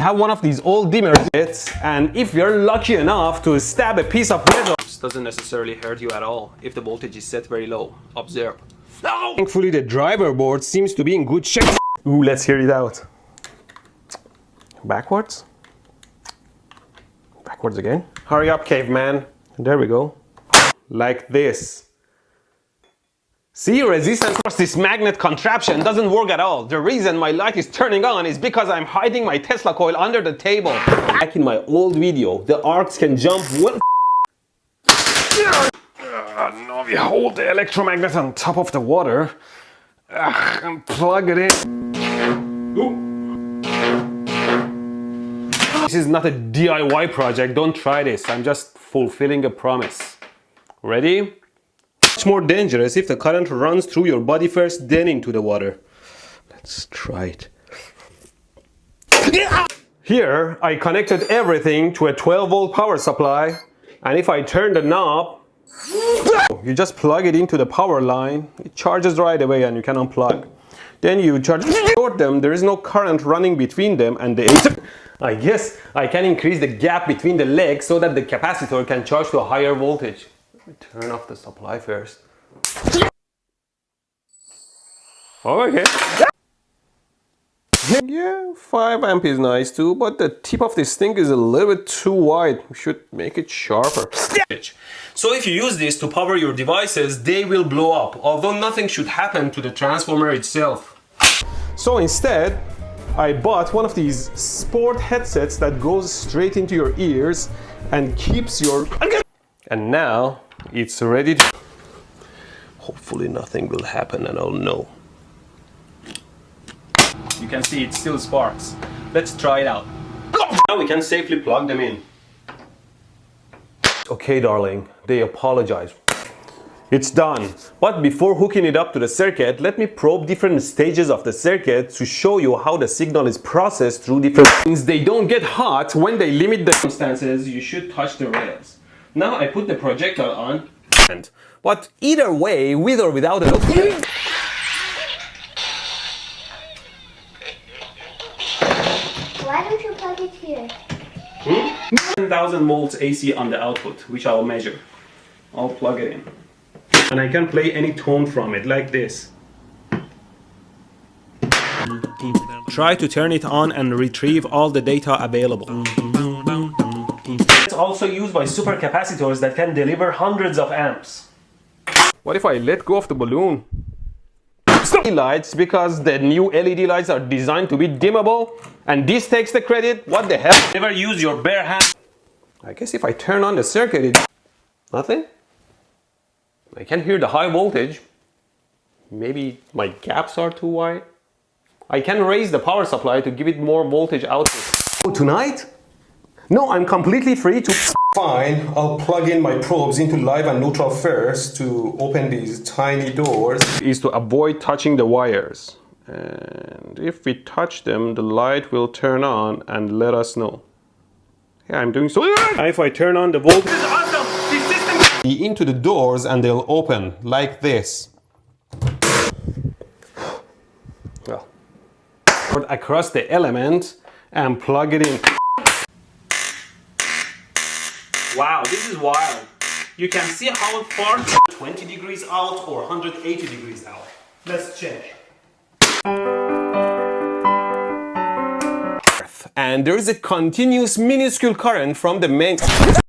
Have one of these old dimmers, and if you're lucky enough to stab a piece of metal, this doesn't necessarily hurt you at all if the voltage is set very low. Observe. No! Thankfully the driver board seems to be in good shape. Ooh, let's hear it out. Backwards. Backwards again. Hurry up, caveman. There we go. Like this. See, resistance versus this magnet contraption doesn't work at all. The reason my light is turning on is because I'm hiding my Tesla coil under the table. Back in my old video, the arcs can jump one. Now we hold the electromagnet on top of the water and plug it in. Ooh. This is not a DIY project, don't try this. I'm just fulfilling a promise. Ready? Much more dangerous if the current runs through your body first, then into the water. Let's try it. Here, I connected everything to a 12-volt power supply, and if I turn the knob, you just plug it into the power line, it charges right away and you can unplug. Then you charge them, there is no current running between them, and I guess I can increase the gap between the legs so that the capacitor can charge to a higher voltage. Let me turn off the supply first. Oh, okay. Yeah, 5 amp is nice too, but the tip of this thing is a little bit too wide. We should make it sharper. So if you use this to power your devices, they will blow up, although nothing should happen to the transformer itself. So instead, I bought one of these sport headsets that goes straight into your ears and keeps your... And now it's ready to... Hopefully nothing will happen and I'll know. You can see it still sparks. Let's try it out. Now we can safely plug them in. Okay, darling, they apologize. It's done. But before hooking it up to the circuit, let me probe different stages of the circuit to show you how the signal is processed through different... Since they don't get hot when they limit the circumstances, you should touch the rails. Now I put the projector on. But either way, with or without a... Why don't you plug it here? 10,000 volts AC on the output, which I'll measure. I'll plug it in. And I can play any tone from it, like this. Try to turn it on and retrieve all the data available. It's also used by supercapacitors that can deliver hundreds of amps. What if I let go of the balloon? Stop! Lights, because the new LED lights are designed to be dimmable, and this takes the credit. What the hell? Never use your bare hand. I guess if I turn on the circuit, it... Nothing? I can hear the high voltage. Maybe my gaps are too wide. I can raise the power supply to give it more voltage output. Oh, tonight? No, I'm completely free to... Fine, I'll plug in my probes into live and neutral first to open these tiny doors. Is to avoid touching the wires. And if we touch them, the light will turn on and let us know. Yeah, I'm doing so. If I turn on the voltage... This is awesome! This system... Into the doors and they'll open like this. Well, put across the element and plug it in. Wow, this is wild. You can see how far 20 degrees out or 180 degrees out. Let's check. And there is a continuous minuscule current from the main...